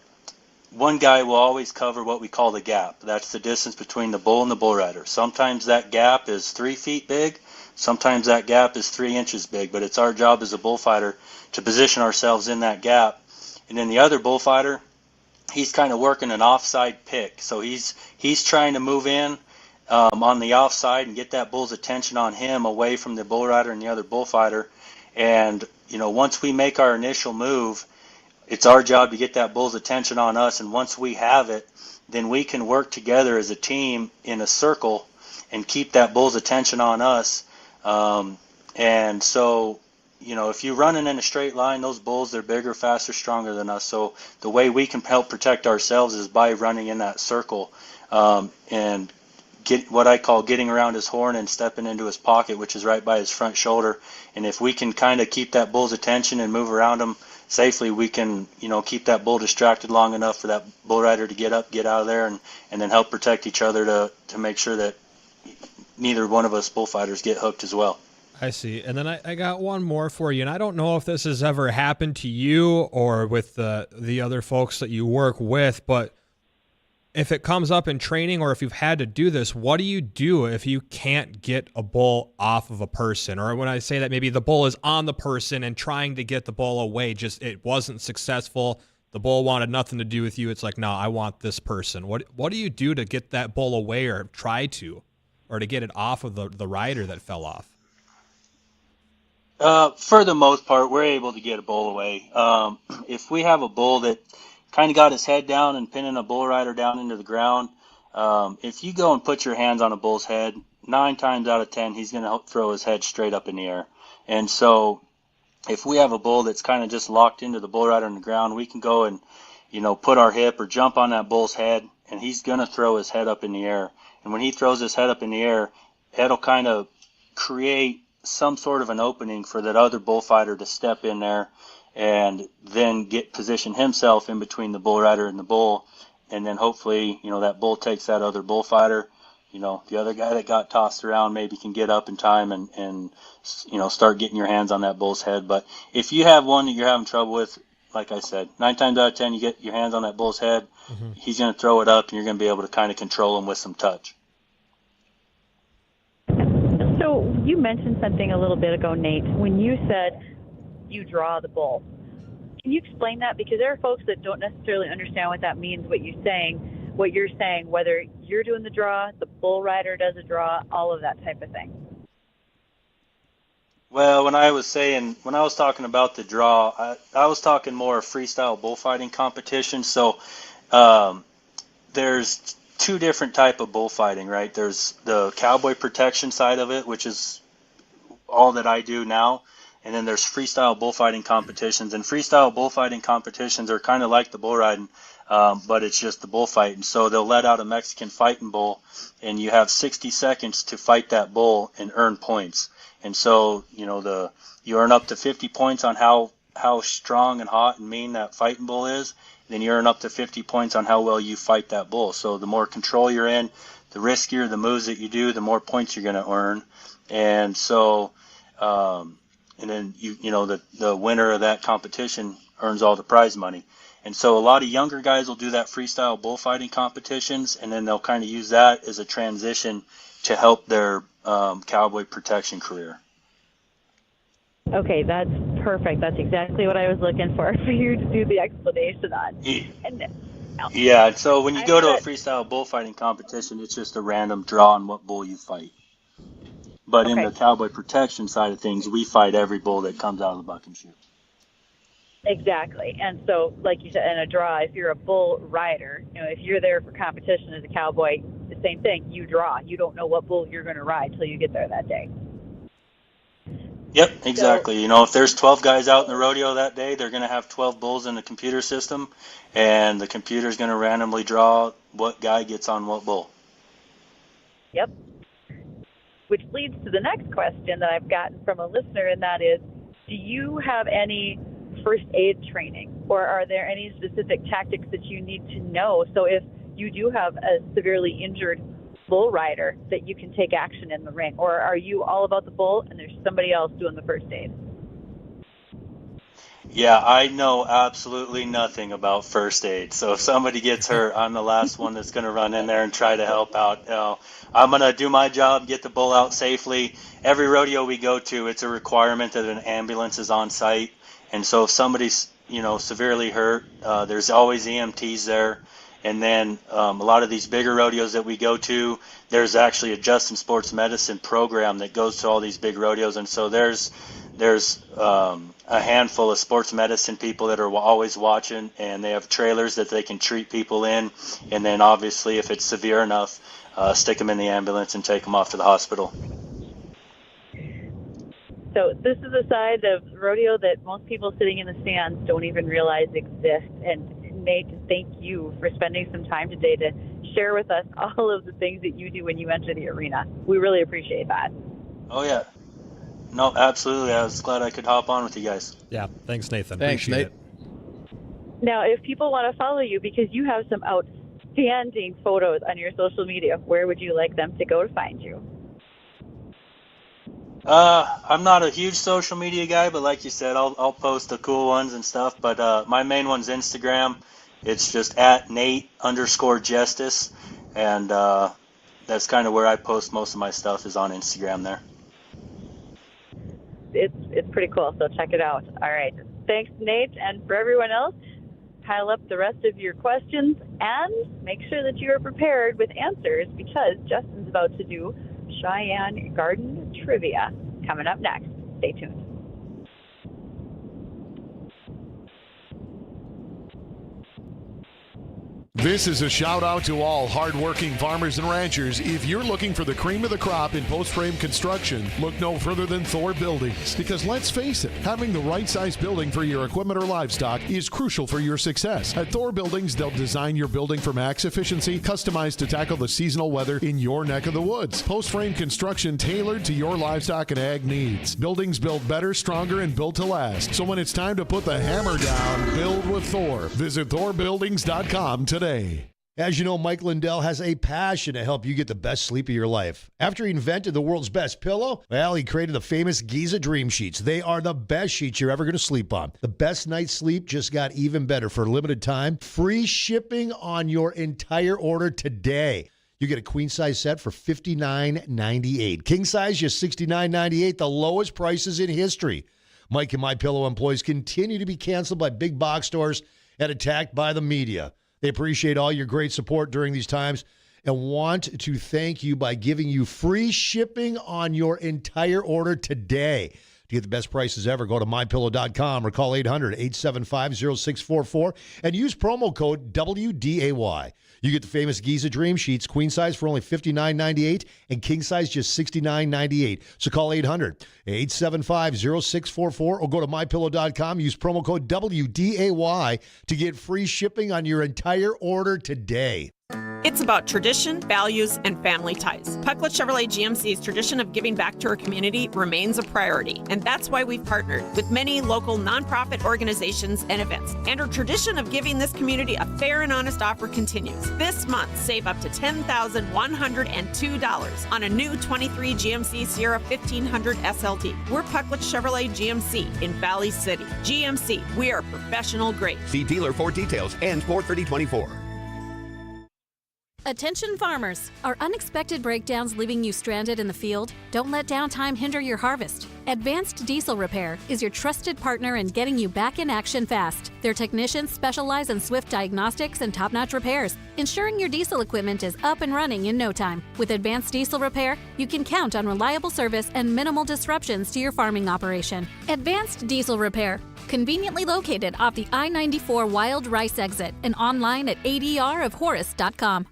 one guy will always cover what we call the gap. That's the distance between the bull and the bull rider. Sometimes that gap is 3 feet big. Sometimes that gap is 3 inches big. But it's our job as a bullfighter to position ourselves in that gap. And then the other bullfighter, he's kind of working an offside pick. So he's trying to move in on the offside and get that bull's attention on him away from the bull rider and the other bullfighter. And, once we make our initial move, it's our job to get that bull's attention on us, and once we have it, then we can work together as a team in a circle and keep that bull's attention on us. And so, if you're running in a straight line, those bulls, they're bigger, faster, stronger than us. So the way we can help protect ourselves is by running in that circle and get what I call getting around his horn and stepping into his pocket, which is right by his front shoulder. And if we can kind of keep that bull's attention and move around him safely, we can, keep that bull distracted long enough for that bull rider to get up, get out of there, and then help protect each other to make sure that neither one of us bullfighters get hooked as well. I see. And then I got one more for you, and I don't know if this has ever happened to you or with the other folks that you work with, but if it comes up in training or if you've had to do this, what do you do if you can't get a bull off of a person? Or when I say that, maybe the bull is on the person and trying to get the bull away, just it wasn't successful. The bull wanted nothing to do with you. It's like, no, I want this person. What do you do to get that bull away or try to, or to get it off of the rider that fell off? For the most part, we're able to get a bull away. If we have a bull that kind of got his head down and pinning a bull rider down into the ground, if you go and put your hands on a bull's head, 9 times out of 10, he's going to throw his head straight up in the air. And so if we have a bull that's kind of just locked into the bull rider on the ground, we can go and, put our hip or jump on that bull's head, and he's going to throw his head up in the air. And when he throws his head up in the air, that'll kind of create some sort of an opening for that other bullfighter to step in there and then position himself in between the bull rider and the bull. And then hopefully, that bull takes that other bullfighter. The other guy that got tossed around maybe can get up in time and start getting your hands on that bull's head. But if you have one that you're having trouble with, like I said, 9 times out of 10, you get your hands on that bull's head, he's going to throw it up, and you're going to be able to kind of control him with some touch. So you mentioned something a little bit ago, Nate, when you said you draw the bull. Can you explain that? Because there are folks that don't necessarily understand what that means, what you're saying, whether you're doing the draw, the bull rider does a draw, all of that type of thing. Well, when I was talking about the draw, I was talking more freestyle bullfighting competition. So there's 2 different type of bullfighting, right? There's the cowboy protection side of it, which is all that I do now. And then there's freestyle bullfighting competitions. And freestyle bullfighting competitions are kind of like the bull riding, but it's just the bullfighting. So they'll let out a Mexican fighting bull, and you have 60 seconds to fight that bull and earn points. And so, you earn up to 50 points on how strong and hot and mean that fighting bull is. Then you earn up to 50 points on how well you fight that bull. So the more control you're in, the riskier the moves that you do, the more points you're going to earn. And so, and then the winner of that competition earns all the prize money. And so a lot of younger guys will do that freestyle bullfighting competitions, and then they'll kind of use that as a transition to help their cowboy protection career. Okay, that's perfect. That's exactly what I was looking for you to do the explanation on. Yeah, so when you go to a freestyle bullfighting competition, it's just a random draw on what bull you fight. But in the cowboy protection side of things, we fight every bull that comes out of the buck and shoot. Exactly. And so, like you said, in a draw, if you're a bull rider, if you're there for competition as a cowboy, the same thing, you draw. You don't know what bull you're going to ride till you get there that day. Yep, exactly. So, if there's 12 guys out in the rodeo that day, they're going to have 12 bulls in the computer system, and the computer's going to randomly draw what guy gets on what bull. Yep. Which leads to the next question that I've gotten from a listener, and that is, do you have any first aid training, or are there any specific tactics that you need to know? So if you do have a severely injured bull rider, that you can take action in the ring, or are you all about the bull and there's somebody else doing the first aid? Yeah, I know absolutely nothing about first aid. So if somebody gets hurt, I'm the last one that's going to run in there and try to help out. I'm going to do my job, get the bull out safely. Every rodeo we go to, it's a requirement that an ambulance is on site. And so if somebody's, severely hurt, there's always EMTs there. And then a lot of these bigger rodeos that we go to, there's actually a Justin Sports Medicine program that goes to all these big rodeos. And so there's a handful of sports medicine people that are always watching, and they have trailers that they can treat people in. And then obviously if it's severe enough, stick them in the ambulance and take them off to the hospital. So this is a side of rodeo that most people sitting in the stands don't even realize exists. And Nate, thank you for spending some time today to share with us all of the things that you do when you enter the arena. We really appreciate that. Oh, yeah. No, absolutely. I was glad I could hop on with you guys. Yeah, thanks, Nathan. Thanks, appreciate Nate. it. Now, if people want to follow you because you have some outstanding photos on your social media, where would you like them to go to find you? I'm not a huge social media guy, but like you said, I'll post the cool ones and stuff. But my main one's Instagram. It's just @Nate_Jestes, and that's kind of where I post most of my stuff, is on Instagram there. It's pretty cool, so check it out. All right. Thanks, Nate, and for everyone else, pile up the rest of your questions and make sure that you are prepared with answers, because Justin's about to do Cheyenne Garden Trivia coming up next. Stay tuned. This is a shout out to all hardworking farmers and ranchers. If you're looking for the cream of the crop in post-frame construction, look no further than Thor Buildings. Because let's face it, having the right size building for your equipment or livestock is crucial for your success. At Thor Buildings, they'll design your building for max efficiency, customized to tackle the seasonal weather in your neck of the woods. Post-frame construction tailored to your livestock and ag needs. Buildings built better, stronger, and built to last. So when it's time to put the hammer down, build with Thor. Visit ThorBuildings.com today. As you know, Mike Lindell has a passion to help you get the best sleep of your life. After he invented the world's best pillow, well, he created the famous Giza Dream Sheets. They are the best sheets you're ever going to sleep on. The best night's sleep just got even better for a limited time. Free shipping on your entire order today. You get a queen size set for $59.98. King size, just $69.98, the lowest prices in history. Mike and MyPillow employees continue to be canceled by big box stores and attacked by the media. They appreciate all your great support during these times and want to thank you by giving you free shipping on your entire order today. To get the best prices ever, go to MyPillow.com or call 800-875-0644 and use promo code WDAY. You get the famous Giza Dream Sheets, queen size for only $59.98 and king size just $69.98. So call 800-875-0644 or go to MyPillow.com. Use promo code WDAY to get free shipping on your entire order today. It's about tradition, values, and family ties. Pucklet Chevrolet GMC's tradition of giving back to our community remains a priority, and that's why we've partnered with many local nonprofit organizations and events. And our tradition of giving this community a fair and honest offer continues. This month, save up to $10,102 on a new 23 GMC Sierra 1500 SLT. We're Pucklet Chevrolet GMC in Valley City. GMC, we are professional grade. See dealer for details and 43024. Attention farmers! Are unexpected breakdowns leaving you stranded in the field? Don't let downtime hinder your harvest. Advanced Diesel Repair is your trusted partner in getting you back in action fast. Their technicians specialize in swift diagnostics and top-notch repairs, ensuring your diesel equipment is up and running in no time. With Advanced Diesel Repair, you can count on reliable service and minimal disruptions to your farming operation. Advanced Diesel Repair, conveniently located off the I-94 Wild Rice exit and online at adrofhorace.com.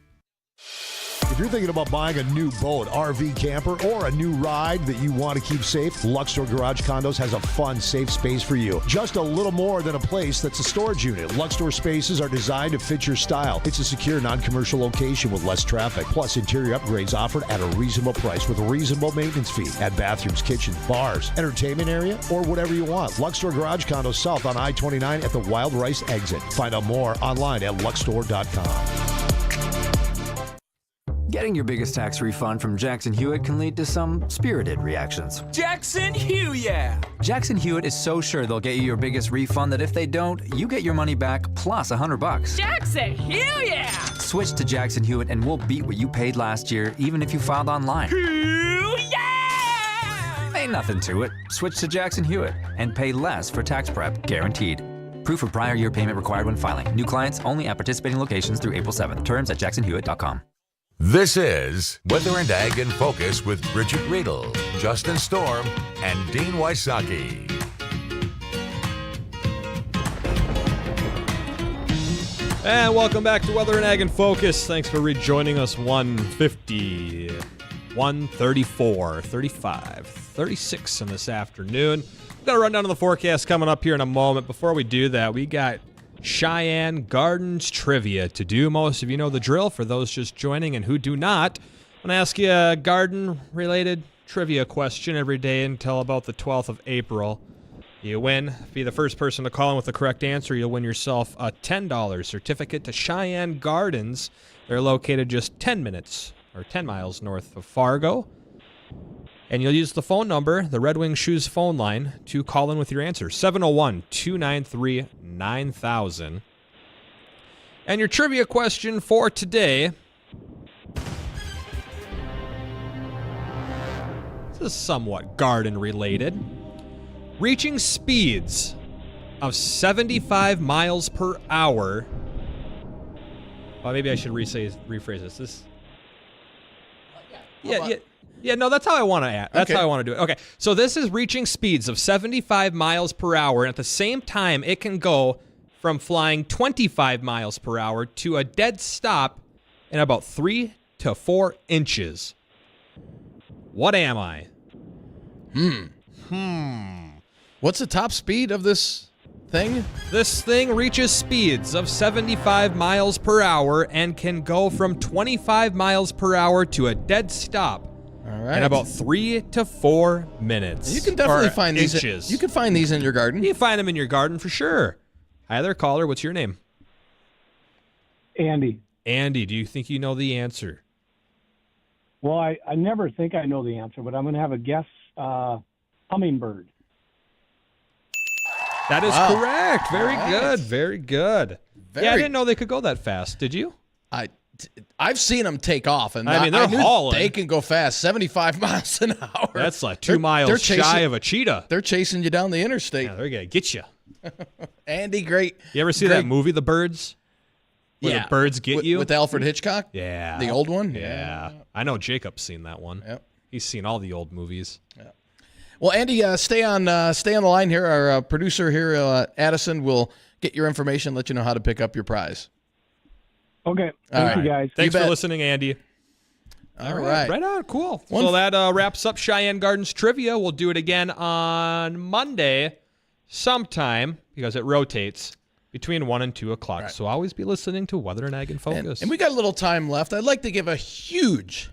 If you're thinking about buying a new boat, RV, camper, or a new ride that you want to keep safe, Luxor Garage Condos has a fun, safe space for you. Just a little more than a place that's a storage unit. Luxor spaces are designed to fit your style. It's a secure, non-commercial location with less traffic, plus interior upgrades offered at a reasonable price with a reasonable maintenance fee. Add bathrooms, kitchens, bars, entertainment area, or whatever you want. Luxor Garage Condos South on I-29 at the Wild Rice exit. Find out more online at luxor.com. Getting your biggest tax refund from Jackson Hewitt can lead to some spirited reactions. Jackson Hewitt! Jackson Hewitt is so sure they'll get you your biggest refund that if they don't, you get your money back plus $100. Jackson Hewitt! Switch to Jackson Hewitt and we'll beat what you paid last year, even if you filed online. Ain't nothing to it. Switch to Jackson Hewitt and pay less for tax prep, guaranteed. Proof of prior year payment required when filing. New clients only at participating locations through April 7th. Terms at jacksonhewitt.com. This is Weather and Ag in Focus with Bridgette Readel, Justin Storm, and Dean Wysocki. And welcome back to Weather and Ag in Focus. Thanks for rejoining us. 150, 134, 35, 36 in this afternoon. We've got a rundown of the forecast coming up here in a moment. Before we do that, we got Cheyenne Gardens trivia to do. Most of you know the drill. For those just joining and who do not, I'm going to ask you a garden-related trivia question every day until about the 12th of April. You win. Be the first person to call in with the correct answer. You'll win yourself a $10 certificate to Cheyenne Gardens. They're located just 10 miles north of Fargo. And you'll use the phone number, the Red Wing Shoes phone line, to call in with your answer, 701-293-9000. And your trivia question for today, this is somewhat garden-related. Reaching speeds of 75 miles per hour. Well, maybe I should rephrase this. Yeah, no, that's how I want to add. That's how I want to do it. Okay, so this is reaching speeds of 75 miles per hour, and at the same time, it can go from flying 25 miles per hour to a dead stop in about 3 to 4 inches. What am I? What's the top speed of this thing? This thing reaches speeds of 75 miles per hour and can go from 25 miles per hour to a dead stop. All right. In about 3 to 4 minutes. You can definitely find these. Inches. You can find these in your garden. You can find them in your garden for sure. Hi there, caller. What's your name? Andy. Andy, do you think you know the answer? Well, I never think I know the answer, but I'm going to have a guess. Hummingbird. That is correct. Very good. Very good. Yeah, I didn't know they could go that fast. Did you? I've seen them take off, and I mean, they're hauling. They can go fast, 75 miles an hour. That's like 2 miles shy of a cheetah. They're chasing you down the interstate. Yeah, they're gonna get you. Andy, great. You ever see that movie, The Birds? Where the birds get you? With Alfred Hitchcock? Yeah. The old one? Yeah. I know Jacob's seen that one. Yep. He's seen all the old movies. Yeah. Well, Andy, stay on the line here. Our producer here, Addison, will get your information, let you know how to pick up your prize. Okay. Thank you, guys. Thanks for listening, Andy. All right. Right on. Cool. So that wraps up Cheyenne Gardens trivia. We'll do it again on Monday sometime because it rotates. Between 1 and 2 o'clock. Right. So always be listening to Weather and Ag in Focus. And we got a little time left. I'd like to give a huge,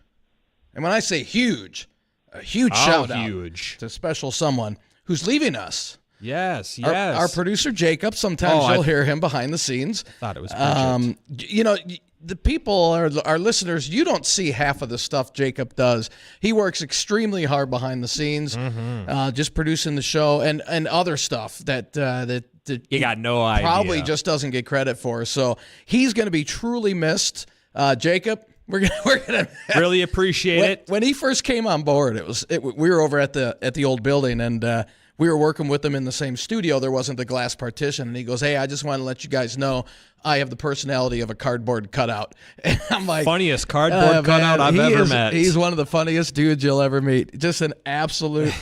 and when I say huge, a huge shout out to special someone who's leaving us. Yes. Our producer, Jacob. Sometimes you'll hear him behind the scenes. I thought it was Bridgette. The people, our listeners, you don't see half of the stuff Jacob does. He works extremely hard behind the scenes, just producing the show and other stuff that you got no idea. Probably just doesn't get credit for. So he's going to be truly missed. Jacob, we're gonna really appreciate it. When he first came on board, we were over at the old building and. We were working with him in the same studio. There wasn't the glass partition. And he goes, hey, I just want to let you guys know I have the personality of a cardboard cutout. And I'm like, funniest cardboard cutout I've ever met. He's one of the funniest dudes you'll ever meet. Just an absolute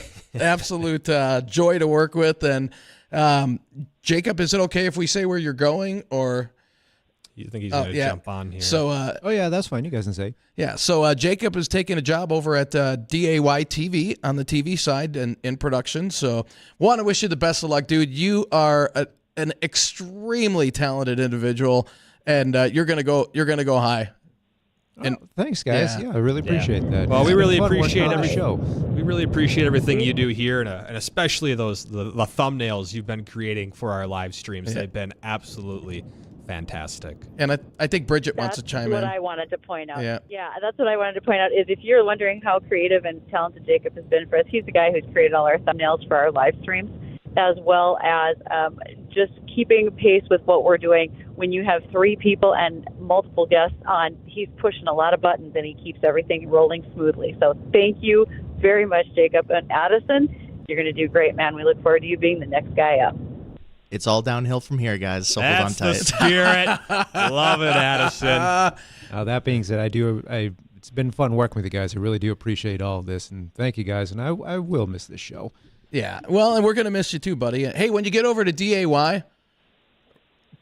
joy to work with. And Jacob, is it okay if we say where you're going? Or you think he's going to jump on here? So, oh, yeah, that's fine. You guys can say. Yeah, so Jacob is taking a job over at DAY TV on the TV side and in production. So want to wish you the best of luck, dude. You are an extremely talented individual, and you're gonna go high. And thanks, guys. Yeah, I really appreciate that. Well, we really appreciate every show. We really appreciate everything you do here, and especially the thumbnails you've been creating for our live streams. They've been absolutely fantastic. And I think Bridgette wants to chime in. That's what I wanted to point out. Yeah, that's what I wanted to point out is if you're wondering how creative and talented Jacob has been for us, he's the guy who's created all our thumbnails for our live streams, as well as just keeping pace with what we're doing. When you have 3 people and multiple guests on, he's pushing a lot of buttons and he keeps everything rolling smoothly. So thank you very much, Jacob. And Addison, you're going to do great, man. We look forward to you being the next guy up. It's all downhill from here, guys. So hold on tight. That's the spirit. Love it, Addison. That being said, it's been fun working with you guys. I really do appreciate all of this, and thank you guys. And I will miss this show. Yeah, well, and we're gonna miss you too, buddy. Hey, when you get over to DAY,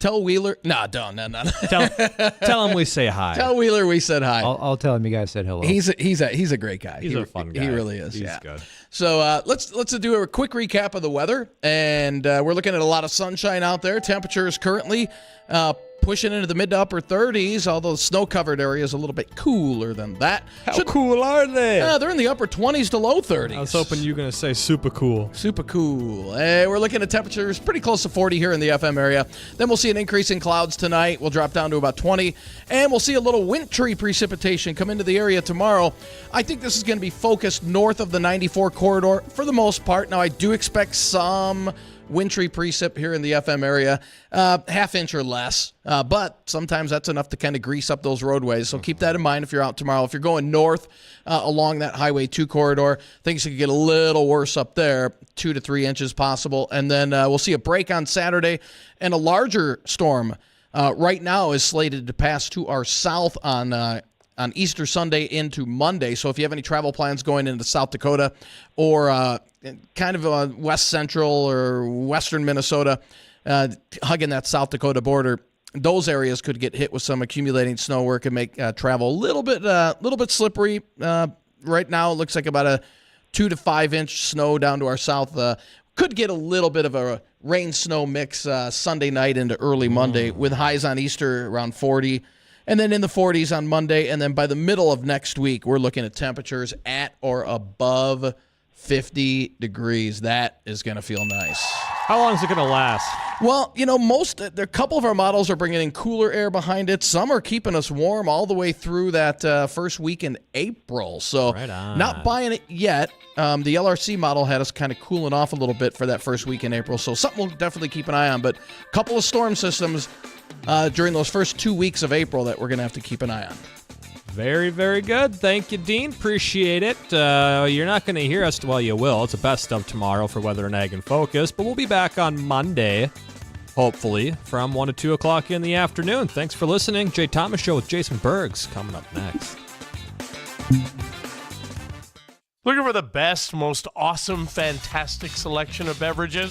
tell Wheeler. No. Tell him we say hi. Tell Wheeler we said hi. I'll tell him you guys said hello. He's a great guy. He's a fun guy. He really is. He's yeah. good. So let's do a quick recap of the weather, and we're looking at a lot of sunshine out there. Temperature is currently pushing into the mid to upper 30s, although the snow-covered area is a little bit cooler than that. How cool are they? They're in the upper 20s to low 30s. I was hoping you were going to say super cool. Super cool. We're looking at temperatures pretty close to 40 here in the FM area. Then we'll see an increase in clouds tonight. We'll drop down to about 20. And we'll see a little wintry precipitation come into the area tomorrow. I think this is going to be focused north of the 94 corridor for the most part. Now, I do expect some wintry precip here in the FM area, half inch or less, but sometimes that's enough to kind of grease up those roadways. So keep that in mind if you're out tomorrow. If you're going north along that Highway 2 corridor, things could get a little worse up there, 2 to 3 inches possible. And then we'll see a break on Saturday, and a larger storm right now is slated to pass to our south on Easter Sunday into Monday. So if you have any travel plans going into South Dakota or kind of west central or western Minnesota, hugging that South Dakota border, those areas could get hit with some accumulating snow where it can make travel a little bit slippery. Right now it looks like about a 2 to 5 inch snow down to our south. Could get a little bit of a rain-snow mix Sunday night into early Monday with highs on Easter around 40. And then in the 40s on Monday, and then by the middle of next week, we're looking at temperatures at or above 50 degrees. That is going to feel nice. How long is it going to last? Well, a couple of our models are bringing in cooler air behind it. Some are keeping us warm all the way through that first week in April. So not buying it yet. The LRC model had us kind of cooling off a little bit for that first week in April. So something we'll definitely keep an eye on. But a couple of storm systems during those first 2 weeks of April that we're going to have to keep an eye on. Very, very good. Thank you, Dean. Appreciate it. You're not going to hear us. Well, you will. It's a best of tomorrow for Weather and Ag in Focus. But we'll be back on Monday, hopefully, from 1 to 2 o'clock in the afternoon. Thanks for listening. Jay Thomas Show with Jason Bergs coming up next. Looking for the best, most awesome, fantastic selection of beverages?